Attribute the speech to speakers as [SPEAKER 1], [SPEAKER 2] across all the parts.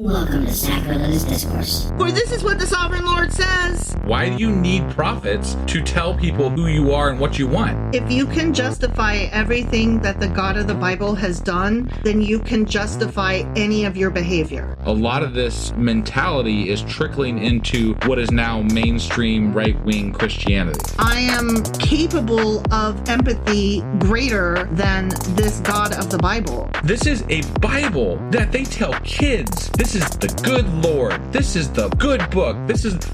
[SPEAKER 1] Welcome to Sacrilegious Discourse.
[SPEAKER 2] For this is what the Sovereign Lord says.
[SPEAKER 3] Why do you need prophets to tell people who you are and what you want?
[SPEAKER 2] If you can justify everything that the God of the Bible has done, then you can justify any of your behavior.
[SPEAKER 3] A lot of this mentality is trickling into what is now mainstream right-wing Christianity.
[SPEAKER 2] I am capable of empathy greater than this God of the Bible.
[SPEAKER 3] This is a Bible that they tell kids. This is the good Lord. This is the good book.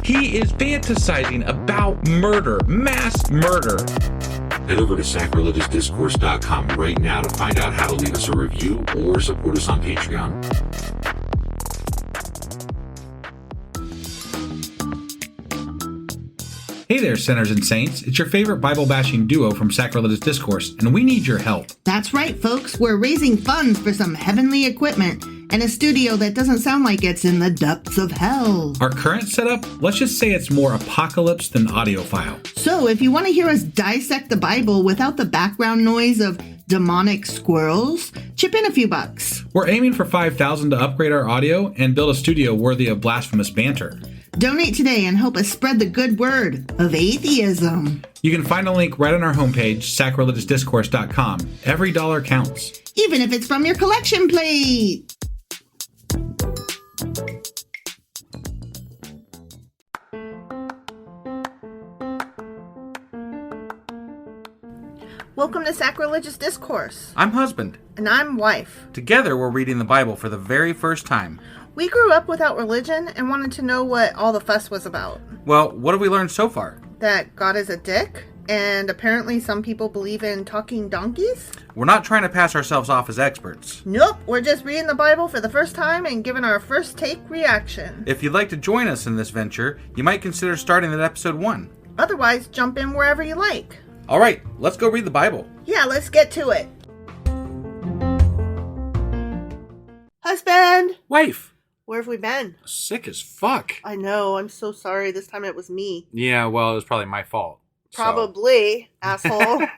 [SPEAKER 3] He is fantasizing about murder, mass murder.
[SPEAKER 4] Head over to sacrilegiousdiscourse.com right now to find out how to leave us a review or support us on Patreon.
[SPEAKER 3] Hey there, sinners and saints. It's your favorite Bible-bashing duo from Sacrilegious Discourse, and we need your help.
[SPEAKER 2] That's right, folks. We're raising funds for some heavenly equipment and a studio that doesn't sound like it's in the depths of hell.
[SPEAKER 3] Our current setup, let's just say it's more apocalypse than audiophile.
[SPEAKER 2] So if you want to hear us dissect the Bible without the background noise of demonic squirrels, chip in a few bucks.
[SPEAKER 3] We're aiming for $5,000 to upgrade our audio and build a studio worthy of blasphemous banter.
[SPEAKER 2] Donate today and help us spread the good word of atheism.
[SPEAKER 3] You can find a link right on our homepage, sacrilegiousdiscourse.com. Every dollar counts.
[SPEAKER 2] Even if it's from your collection plate. Welcome to Sacrilegious Discourse.
[SPEAKER 5] I'm husband.
[SPEAKER 2] And I'm wife.
[SPEAKER 5] Together, we're reading the Bible for the very first time.
[SPEAKER 2] We grew up without religion and wanted to know what all the fuss was about.
[SPEAKER 5] Well, what have we learned so far?
[SPEAKER 2] That God is a dick, and apparently some people believe in talking donkeys?
[SPEAKER 5] We're not trying to pass ourselves off as experts.
[SPEAKER 2] Nope, we're just reading the Bible for the first time and giving our first take reaction.
[SPEAKER 5] If you'd like to join us in this venture, you might consider starting at episode 1.
[SPEAKER 2] Otherwise, jump in wherever you like.
[SPEAKER 5] All right, let's go read the Bible.
[SPEAKER 2] Yeah, let's get to it. Husband!
[SPEAKER 5] Wife!
[SPEAKER 2] Where have we been?
[SPEAKER 5] Sick as fuck.
[SPEAKER 2] I know, I'm so sorry. This time it was me.
[SPEAKER 5] Yeah, well, it was probably my fault.
[SPEAKER 2] Probably, asshole.
[SPEAKER 5] Well,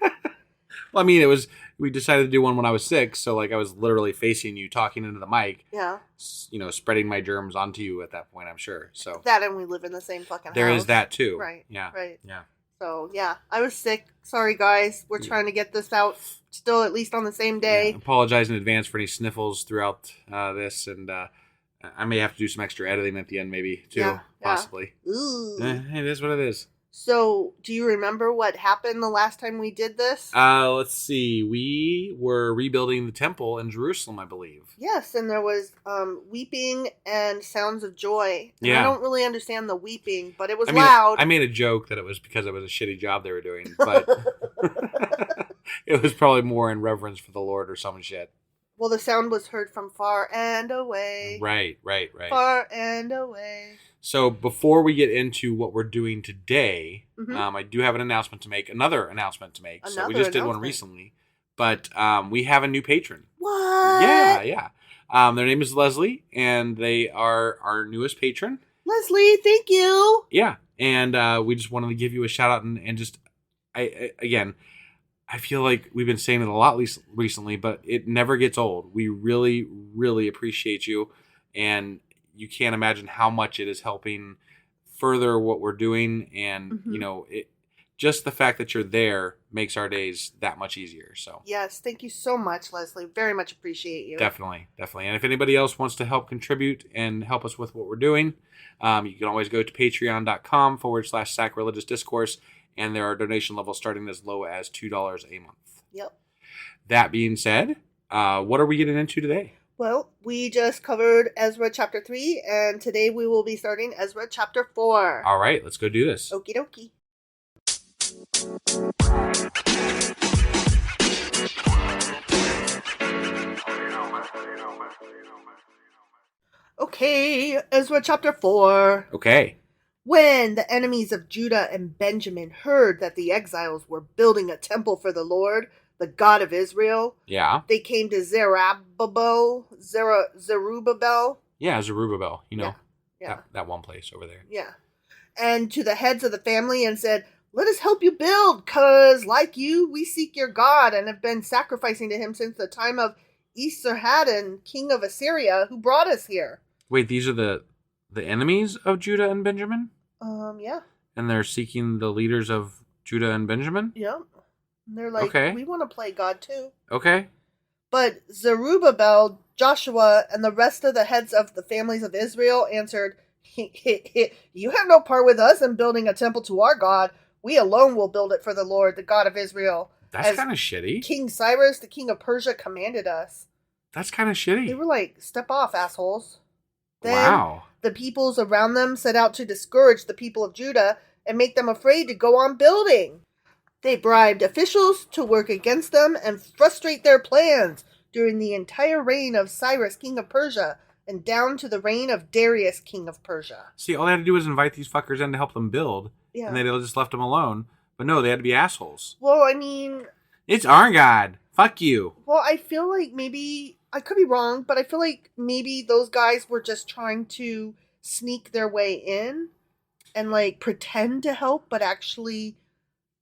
[SPEAKER 5] I mean, we decided to do one when I was sick, so I was literally facing you, talking into the mic.
[SPEAKER 2] Yeah.
[SPEAKER 5] Spreading my germs onto you at that point, I'm sure. So
[SPEAKER 2] that and we live in the same fucking house.
[SPEAKER 5] There is that too.
[SPEAKER 2] Right.
[SPEAKER 5] Yeah.
[SPEAKER 2] Right.
[SPEAKER 5] Yeah.
[SPEAKER 2] So, yeah, I was sick. Sorry, guys. We're trying to get this out still at least on the same day.
[SPEAKER 5] Yeah, apologize in advance for any sniffles throughout this, and I may have to do some extra editing at the end maybe, too, possibly.
[SPEAKER 2] Ooh.
[SPEAKER 5] It is what it is.
[SPEAKER 2] So, do you remember what happened the last time we did this?
[SPEAKER 5] Let's see. We were rebuilding the temple in Jerusalem, I believe.
[SPEAKER 2] Yes, and there was weeping and sounds of joy. And
[SPEAKER 5] yeah.
[SPEAKER 2] I don't really understand the weeping, but it was
[SPEAKER 5] mean,
[SPEAKER 2] loud.
[SPEAKER 5] I made a joke that it was because it was a shitty job they were doing, but it was probably more in reverence for the Lord or some shit.
[SPEAKER 2] Well, the sound was heard from far and away.
[SPEAKER 5] Right.
[SPEAKER 2] Far and away.
[SPEAKER 5] So before we get into what we're doing today, I do have another announcement to make. So we just did one recently, but we have a new patron.
[SPEAKER 2] What?
[SPEAKER 5] Yeah. Their name is Leslie, and they are our newest patron.
[SPEAKER 2] Leslie, thank you.
[SPEAKER 5] Yeah, and we just wanted to give you a shout out and just, I feel like we've been saying it a lot recently, but it never gets old. We really, really appreciate you, and you can't imagine how much it is helping further what we're doing, and just the fact that you're there makes our days that much easier. So
[SPEAKER 2] yes, thank you so much, Leslie. Very much appreciate you.
[SPEAKER 5] Definitely. And if anybody else wants to help contribute and help us with what we're doing, you can always go to patreon.com/sacrilegious discourse, and there are donation levels starting as low as $2 a month.
[SPEAKER 2] Yep.
[SPEAKER 5] That being said, what are we getting into today?
[SPEAKER 2] Well, we just covered Ezra chapter 3, and today we will be starting Ezra chapter 4.
[SPEAKER 5] All right, let's go do this.
[SPEAKER 2] Okie dokie. Okay, Ezra chapter 4.
[SPEAKER 5] Okay.
[SPEAKER 2] When the enemies of Judah and Benjamin heard that the exiles were building a temple for the Lord, the God of Israel, they came to Zerubbabel.
[SPEAKER 5] Yeah, Zerubbabel,
[SPEAKER 2] Yeah.
[SPEAKER 5] that one place over there.
[SPEAKER 2] Yeah. And to the heads of the family and said, "Let us help you build, 'cause like you, we seek your God and have been sacrificing to him since the time of Esarhaddon, king of Assyria, who brought us here."
[SPEAKER 5] Wait, these are the enemies of Judah and Benjamin?
[SPEAKER 2] Yeah.
[SPEAKER 5] And they're seeking the leaders of Judah and Benjamin?
[SPEAKER 2] Yep. And they're like,
[SPEAKER 5] okay.
[SPEAKER 2] We want to play God too.
[SPEAKER 5] Okay.
[SPEAKER 2] But Zerubbabel, Joshua, and the rest of the heads of the families of Israel answered, You have no part with us in building a temple to our God. We alone will build it for the Lord, the God of Israel.
[SPEAKER 5] That's kind of shitty.
[SPEAKER 2] King Cyrus, the king of Persia, commanded us.
[SPEAKER 5] That's kind of shitty.
[SPEAKER 2] They were like, step off, assholes. Then
[SPEAKER 5] wow.
[SPEAKER 2] The peoples around them set out to discourage the people of Judah and make them afraid to go on building. They bribed officials to work against them and frustrate their plans during the entire reign of Cyrus, king of Persia, and down to the reign of Darius, king of Persia.
[SPEAKER 5] See, all they had to do was invite these fuckers in to help them build, and they just left them alone. But no, they had to be assholes.
[SPEAKER 2] Well, I mean...
[SPEAKER 5] It's our God. Fuck you.
[SPEAKER 2] Well, I feel like maybe... I could be wrong, but I feel like maybe those guys were just trying to sneak their way in and, like, pretend to help, but actually...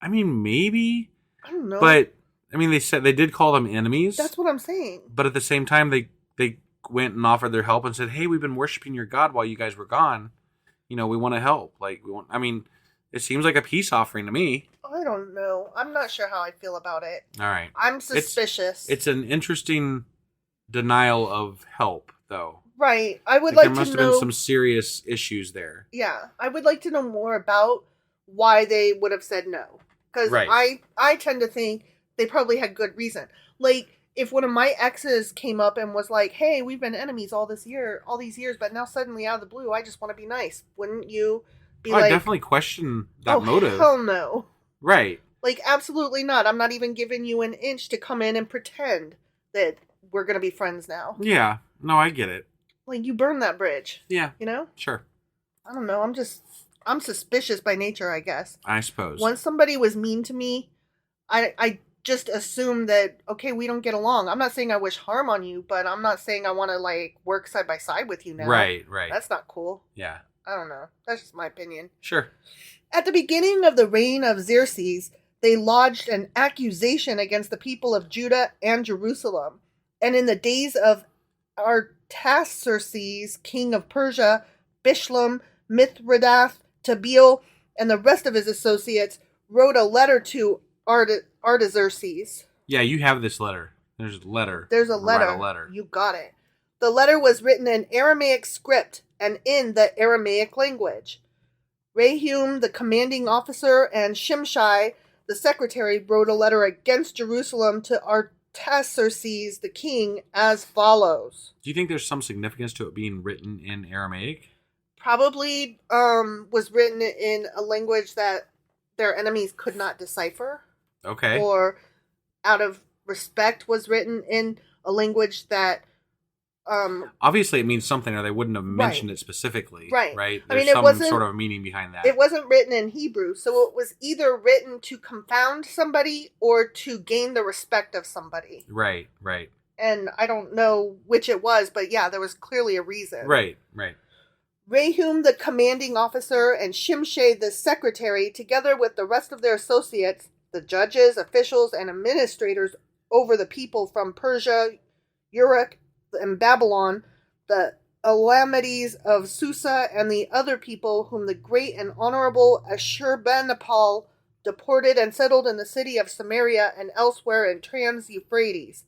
[SPEAKER 5] I mean, maybe.
[SPEAKER 2] I don't know.
[SPEAKER 5] But, I mean, they did call them enemies.
[SPEAKER 2] That's what I'm saying.
[SPEAKER 5] But at the same time, they went and offered their help and said, hey, we've been worshiping your God while you guys were gone. You know, we want to help. I mean, it seems like a peace offering to me.
[SPEAKER 2] I don't know. I'm not sure how I feel about it.
[SPEAKER 5] All right.
[SPEAKER 2] I'm suspicious.
[SPEAKER 5] It's an interesting denial of help, though.
[SPEAKER 2] Right. I would like to know...
[SPEAKER 5] There must have been some serious issues there.
[SPEAKER 2] Yeah. I would like to know more about why they would have said no. Because I tend to think they probably had good reason. Like, if one of my exes came up and was like, hey, we've been enemies all these years, but now suddenly out of the blue, I just want to be nice. Wouldn't you be like... I
[SPEAKER 5] definitely question that motive.
[SPEAKER 2] Hell no.
[SPEAKER 5] Right.
[SPEAKER 2] Like, absolutely not. I'm not even giving you an inch to come in and pretend that we're going to be friends now.
[SPEAKER 5] Yeah. No, I get it.
[SPEAKER 2] Like, you burn that bridge.
[SPEAKER 5] Yeah.
[SPEAKER 2] You know?
[SPEAKER 5] Sure.
[SPEAKER 2] I don't know. I'm suspicious by nature, I guess.
[SPEAKER 5] I suppose.
[SPEAKER 2] Once somebody was mean to me, I just assumed that, okay, we don't get along. I'm not saying I wish harm on you, but I'm not saying I want to, like, work side by side with you now.
[SPEAKER 5] Right.
[SPEAKER 2] That's not cool.
[SPEAKER 5] Yeah.
[SPEAKER 2] I don't know. That's just my opinion.
[SPEAKER 5] Sure.
[SPEAKER 2] At the beginning of the reign of Xerxes, they lodged an accusation against the people of Judah and Jerusalem. And in the days of Artaxerxes, king of Persia, Bishlam, Mithridath, Tabeel, and the rest of his associates wrote a letter to Artaxerxes.
[SPEAKER 5] Yeah, you have this letter. There's a letter.
[SPEAKER 2] There's a letter.
[SPEAKER 5] Write a letter.
[SPEAKER 2] You got it. The letter was written in Aramaic script and in the Aramaic language. Rahum, the commanding officer, and Shimshai, the secretary, wrote a letter against Jerusalem to Artaxerxes, the king, as follows.
[SPEAKER 5] Do you think there's some significance to it being written in Aramaic?
[SPEAKER 2] Probably was written in a language that their enemies could not decipher.
[SPEAKER 5] Okay.
[SPEAKER 2] Or out of respect was written in a language that...
[SPEAKER 5] obviously it means something or they wouldn't have mentioned it specifically. Right. There's some sort of meaning behind that.
[SPEAKER 2] It wasn't written in Hebrew, so it was either written to confound somebody or to gain the respect of somebody.
[SPEAKER 5] Right.
[SPEAKER 2] And I don't know which it was, but yeah, there was clearly a reason.
[SPEAKER 5] Right.
[SPEAKER 2] Rahum, the commanding officer, and Shimshai, the secretary, together with the rest of their associates, the judges, officials, and administrators over the people from Persia, Uruk, and Babylon, the Elamites of Susa, and the other people whom the great and honorable Ashurbanipal deported and settled in the city of Samaria and elsewhere in Trans-Euphrates.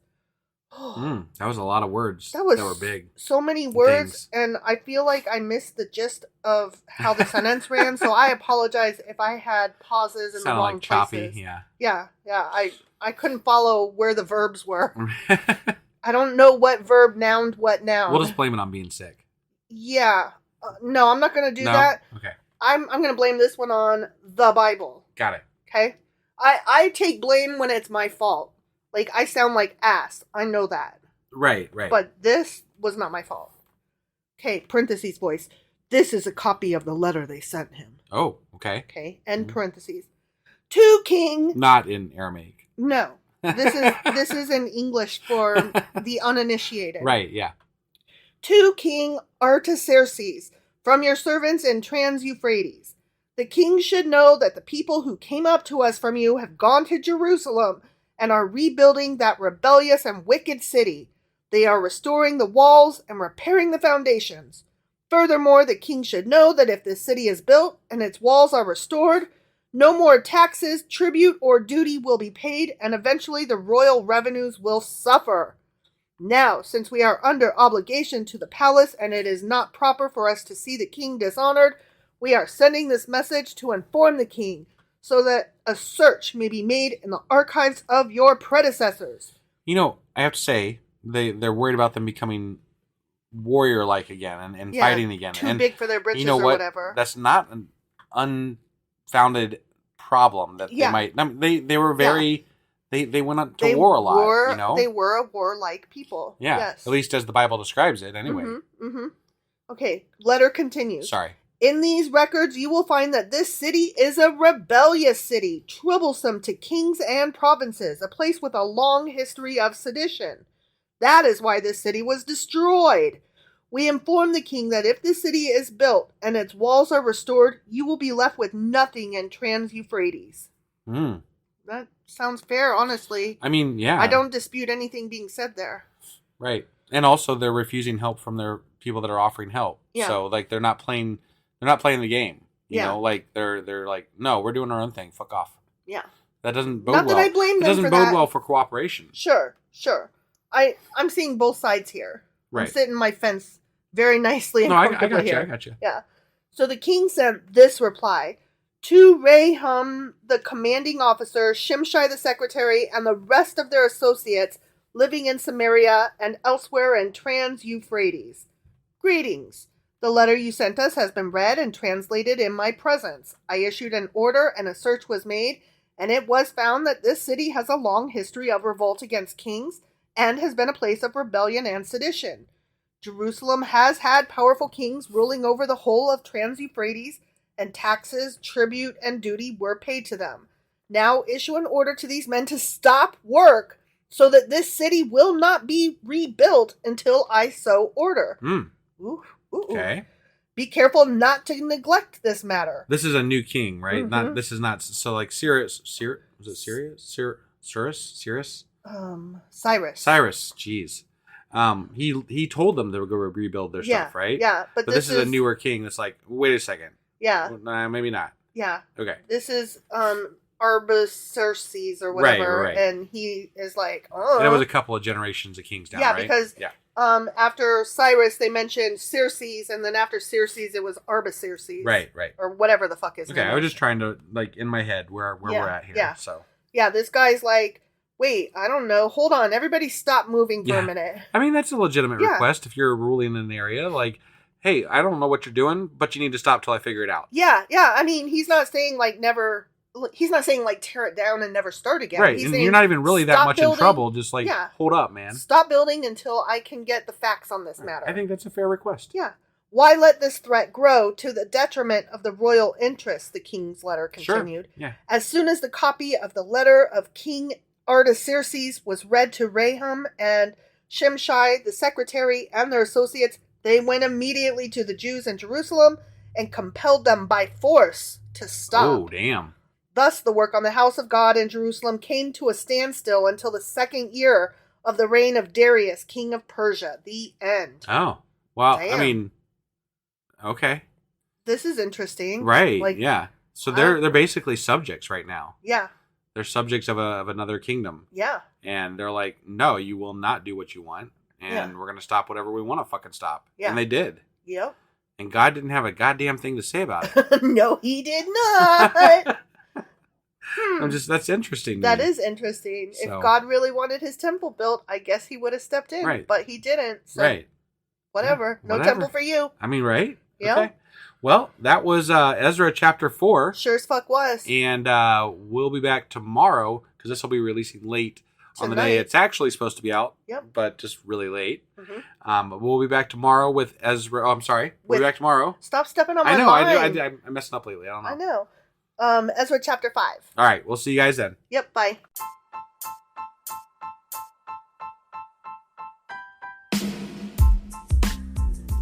[SPEAKER 5] That was a lot of words. That were big.
[SPEAKER 2] So many words, and I feel like I missed the gist of how the sentence ran, so I apologize if I had pauses in the wrong places. Sounded like choppy, yeah. Yeah, I couldn't follow where the verbs were. I don't know what verb nouned what noun.
[SPEAKER 5] We'll just blame it on being sick.
[SPEAKER 2] Yeah. No, I'm not going to do that.
[SPEAKER 5] Okay.
[SPEAKER 2] I'm going to blame this one on the Bible.
[SPEAKER 5] Got it.
[SPEAKER 2] Okay? I take blame when it's my fault. Like, I sound like ass. I know that.
[SPEAKER 5] Right.
[SPEAKER 2] But this was not my fault. Okay, parentheses voice. This is a copy of the letter they sent him.
[SPEAKER 5] Oh, okay.
[SPEAKER 2] Okay, end parentheses. To King...
[SPEAKER 5] Not in Aramaic.
[SPEAKER 2] No. This is in English for the uninitiated.
[SPEAKER 5] Right, yeah.
[SPEAKER 2] To King Artaxerxes, from your servants in Trans-Euphrates. The king should know that the people who came up to us from you have gone to Jerusalem and are rebuilding that rebellious and wicked city. They are restoring the walls and repairing the foundations. Furthermore, the king should know that if this city is built and its walls are restored, no more taxes, tribute, or duty will be paid, and eventually the royal revenues will suffer. Now, since we are under obligation to the palace and it is not proper for us to see the king dishonored, we are sending this message to inform the king, so that a search may be made in the archives of your predecessors.
[SPEAKER 5] You know, I have to say, they're worried about them becoming warrior-like again and fighting again.
[SPEAKER 2] Too big for their britches,
[SPEAKER 5] you know
[SPEAKER 2] or
[SPEAKER 5] what?
[SPEAKER 2] whatever.
[SPEAKER 5] That's not an unfounded problem that they might. I mean, they were very. They went on to war a lot. You know,
[SPEAKER 2] they were a warlike people.
[SPEAKER 5] Yeah,
[SPEAKER 2] yes.
[SPEAKER 5] At least as the Bible describes it, anyway.
[SPEAKER 2] Okay, letter continues.
[SPEAKER 5] Sorry.
[SPEAKER 2] In these records, you will find that this city is a rebellious city, troublesome to kings and provinces, a place with a long history of sedition. That is why this city was destroyed. We inform the king that if this city is built and its walls are restored, you will be left with nothing in Trans-Euphrates. That sounds fair, honestly.
[SPEAKER 5] I mean, yeah.
[SPEAKER 2] I don't dispute anything being said there.
[SPEAKER 5] Right. And also they're refusing help from their people that are offering help.
[SPEAKER 2] Yeah.
[SPEAKER 5] So like they're not playing the game. You know, like they're like, no, we're doing our own thing. Fuck off.
[SPEAKER 2] Yeah.
[SPEAKER 5] That doesn't bode
[SPEAKER 2] Not
[SPEAKER 5] well.
[SPEAKER 2] that I blame them
[SPEAKER 5] It doesn't
[SPEAKER 2] for
[SPEAKER 5] bode
[SPEAKER 2] that.
[SPEAKER 5] well for cooperation.
[SPEAKER 2] Sure. I'm seeing both sides here.
[SPEAKER 5] Right.
[SPEAKER 2] I'm sitting my fence very nicely and
[SPEAKER 5] No, I
[SPEAKER 2] comfortably
[SPEAKER 5] got you.
[SPEAKER 2] here.
[SPEAKER 5] I got you.
[SPEAKER 2] Yeah. So the king sent this reply to Rehum, the commanding officer, Shimshai the secretary, and the rest of their associates living in Samaria and elsewhere in Trans-Euphrates. Greetings. The letter you sent us has been read and translated in my presence. I issued an order and a search was made, and it was found that this city has a long history of revolt against kings and has been a place of rebellion and sedition. Jerusalem has had powerful kings ruling over the whole of Trans-Euphrates, and taxes, tribute, and duty were paid to them. Now issue an order to these men to stop work so that this city will not be rebuilt until I so order. Ooh.
[SPEAKER 5] Okay.
[SPEAKER 2] Be careful not to neglect this matter.
[SPEAKER 5] This is a new king, right? This is not so like Cyrus. Was it Cyrus? Cyrus?
[SPEAKER 2] Cyrus.
[SPEAKER 5] Jeez. He told them they were going to rebuild their stuff, right?
[SPEAKER 2] Yeah, but
[SPEAKER 5] this is a newer king that's like, wait a second.
[SPEAKER 2] Yeah.
[SPEAKER 5] Maybe not.
[SPEAKER 2] Yeah.
[SPEAKER 5] Okay.
[SPEAKER 2] This is Adversaries or whatever,
[SPEAKER 5] right.
[SPEAKER 2] And he is like, oh.
[SPEAKER 5] And it was a couple of generations of kings down, right?
[SPEAKER 2] Because after Cyrus they mentioned Xerxes, and then after Xerxes it was Artaxerxes. Right. Or whatever the fuck is.
[SPEAKER 5] Okay, I was just trying to like in my head where we're at here.
[SPEAKER 2] Yeah.
[SPEAKER 5] So.
[SPEAKER 2] Yeah, this guy's like, wait, I don't know. Hold on, everybody stop moving for a minute.
[SPEAKER 5] I mean, that's a legitimate request if you're ruling an area. Like, hey, I don't know what you're doing, but you need to stop till I figure it out.
[SPEAKER 2] Yeah. I mean, he's not saying like never. He's not saying like tear it down and never start again.
[SPEAKER 5] Right,
[SPEAKER 2] He's
[SPEAKER 5] and
[SPEAKER 2] saying,
[SPEAKER 5] you're not even really that much
[SPEAKER 2] building.
[SPEAKER 5] in trouble. Just like, hold up, man.
[SPEAKER 2] Stop building until I can get the facts on this matter.
[SPEAKER 5] I think that's a fair request.
[SPEAKER 2] Yeah. Why let this threat grow to the detriment of the royal interests, the king's letter continued.
[SPEAKER 5] Sure. Yeah.
[SPEAKER 2] As soon as the copy of the letter of King Artaxerxes was read to Rehum and Shimshai, the secretary, and their associates, they went immediately to the Jews in Jerusalem and compelled them by force to stop.
[SPEAKER 5] Oh, damn.
[SPEAKER 2] Thus, the work on the house of God in Jerusalem came to a standstill until the 2nd year of the reign of Darius, king of Persia. The end.
[SPEAKER 5] Oh, well,
[SPEAKER 2] Damn.
[SPEAKER 5] I mean, okay.
[SPEAKER 2] This is interesting.
[SPEAKER 5] Right,
[SPEAKER 2] Like,
[SPEAKER 5] yeah. So they're basically subjects right now.
[SPEAKER 2] Yeah.
[SPEAKER 5] They're subjects of another kingdom.
[SPEAKER 2] Yeah.
[SPEAKER 5] And they're like, no, you will not do what you want. And we're going to stop whatever we want to fucking stop. Yeah. And they did.
[SPEAKER 2] Yep.
[SPEAKER 5] And God didn't have a goddamn thing to say about it.
[SPEAKER 2] No, he did not.
[SPEAKER 5] That's interesting.
[SPEAKER 2] That is interesting.
[SPEAKER 5] So,
[SPEAKER 2] if God really wanted his temple built, I guess he would have stepped in.
[SPEAKER 5] Right.
[SPEAKER 2] But he didn't. So
[SPEAKER 5] right.
[SPEAKER 2] Whatever.
[SPEAKER 5] Yeah,
[SPEAKER 2] no
[SPEAKER 5] whatever.
[SPEAKER 2] temple for you.
[SPEAKER 5] I mean, right?
[SPEAKER 2] Yeah.
[SPEAKER 5] Okay. Well, that was Ezra chapter 4.
[SPEAKER 2] Sure as fuck was.
[SPEAKER 5] And we'll be back tomorrow, because this will be releasing late on the day it's actually supposed to be out.
[SPEAKER 2] Yep.
[SPEAKER 5] But just really late. But we'll be back tomorrow with Ezra. Oh, I'm sorry. We'll be back tomorrow.
[SPEAKER 2] Stop stepping on my
[SPEAKER 5] line. I'm messing up lately. I don't know.
[SPEAKER 2] I know. Ezra chapter 5.
[SPEAKER 5] All right. We'll see you guys then.
[SPEAKER 2] Yep. Bye.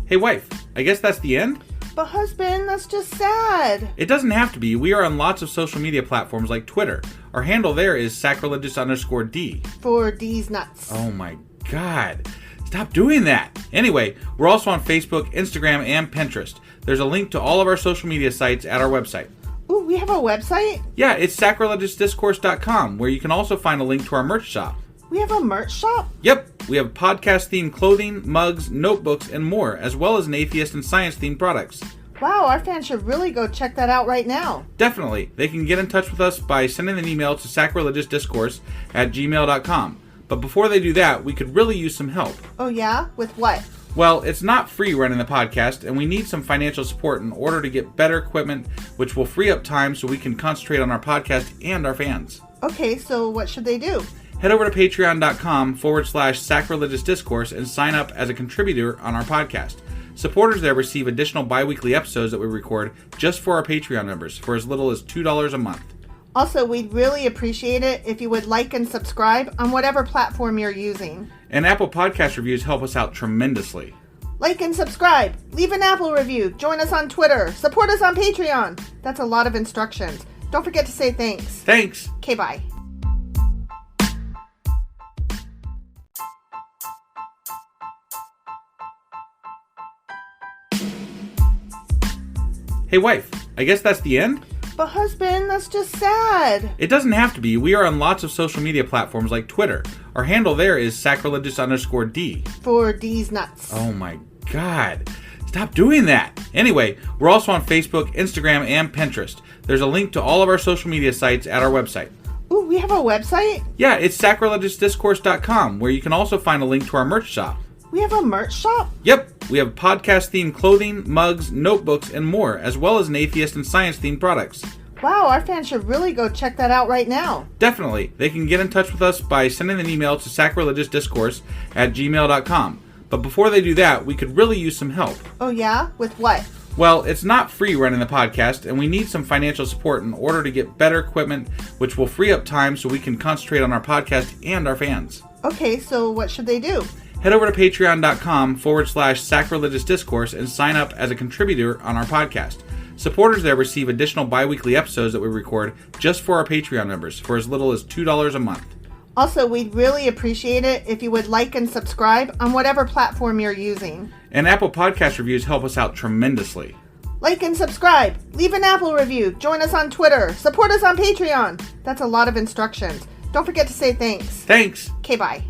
[SPEAKER 3] Hey, wife. I guess that's the end?
[SPEAKER 2] But husband, that's just sad.
[SPEAKER 3] It doesn't have to be. We are on lots of social media platforms like Twitter. Our handle there is sacrilegious_D.
[SPEAKER 2] For D's nuts.
[SPEAKER 3] Oh my God. Stop doing that. Anyway, we're also on Facebook, Instagram, and Pinterest. There's a link to all of our social media sites at our website.
[SPEAKER 2] Ooh, we have a website?
[SPEAKER 3] Yeah, it's sacrilegiousdiscourse.com, where you can also find a link to our merch shop.
[SPEAKER 2] We have a merch shop?
[SPEAKER 3] Yep, we have podcast-themed clothing, mugs, notebooks, and more, as well as an atheist and science-themed products.
[SPEAKER 2] Wow, our fans should really go check that out right now.
[SPEAKER 3] Definitely. They can get in touch with us by sending an email to sacrilegiousdiscourse@gmail.com. But before they do that, we could really use some help.
[SPEAKER 2] Oh yeah? With what?
[SPEAKER 3] Well, it's not free running the podcast, and we need some financial support in order to get better equipment, which will free up time so we can concentrate on our podcast and our fans.
[SPEAKER 2] Okay, so what should they do?
[SPEAKER 3] Head over to patreon.com/sacrilegious discourse and sign up as a contributor on our podcast. Supporters there receive additional bi-weekly episodes that we record just for our Patreon members for as little as $2 a month.
[SPEAKER 2] Also, we'd really appreciate it if you would like and subscribe on whatever platform you're using.
[SPEAKER 3] And Apple Podcast reviews help us out tremendously.
[SPEAKER 2] Like and subscribe. Leave an Apple review. Join us on Twitter. Support us on Patreon. That's a lot of instructions. Don't forget to say thanks.
[SPEAKER 3] Thanks.
[SPEAKER 2] Okay, bye.
[SPEAKER 3] Hey wife, I guess that's the end?
[SPEAKER 2] But husband, that's just sad.
[SPEAKER 3] It doesn't have to be. We are on lots of social media platforms like Twitter. Our handle there is sacrilegious_D.
[SPEAKER 2] For D's nuts.
[SPEAKER 3] Oh my God. Stop doing that. Anyway, we're also on Facebook, Instagram, and Pinterest. There's a link to all of our social media sites at our website.
[SPEAKER 2] Ooh, we have a website?
[SPEAKER 3] Yeah, it's sacrilegiousdiscourse.com, where you can also find a link to our merch shop.
[SPEAKER 2] We have a merch shop?
[SPEAKER 3] Yep, we have podcast-themed clothing, mugs, notebooks, and more, as well as an atheist and science-themed products.
[SPEAKER 2] Wow, our fans should really go check that out right now.
[SPEAKER 3] Definitely. They can get in touch with us by sending an email to sacrilegiousdiscourse@gmail.com. But before they do that, we could really use some help.
[SPEAKER 2] Oh yeah? With what?
[SPEAKER 3] Well, it's not free running the podcast, and we need some financial support in order to get better equipment, which will free up time so we can concentrate on our podcast and our fans.
[SPEAKER 2] Okay, so what should they do?
[SPEAKER 3] Head over to patreon.com/sacrilegious discourse and sign up as a contributor on our podcast. Supporters there receive additional bi-weekly episodes that we record just for our Patreon members for as little as $2 a month.
[SPEAKER 2] Also, we'd really appreciate it if you would like and subscribe on whatever platform you're using.
[SPEAKER 3] And Apple Podcast reviews help us out tremendously.
[SPEAKER 2] Like and subscribe. Leave an Apple review. Join us on Twitter. Support us on Patreon. That's a lot of instructions. Don't forget to say thanks.
[SPEAKER 3] Thanks.
[SPEAKER 2] Okay, bye.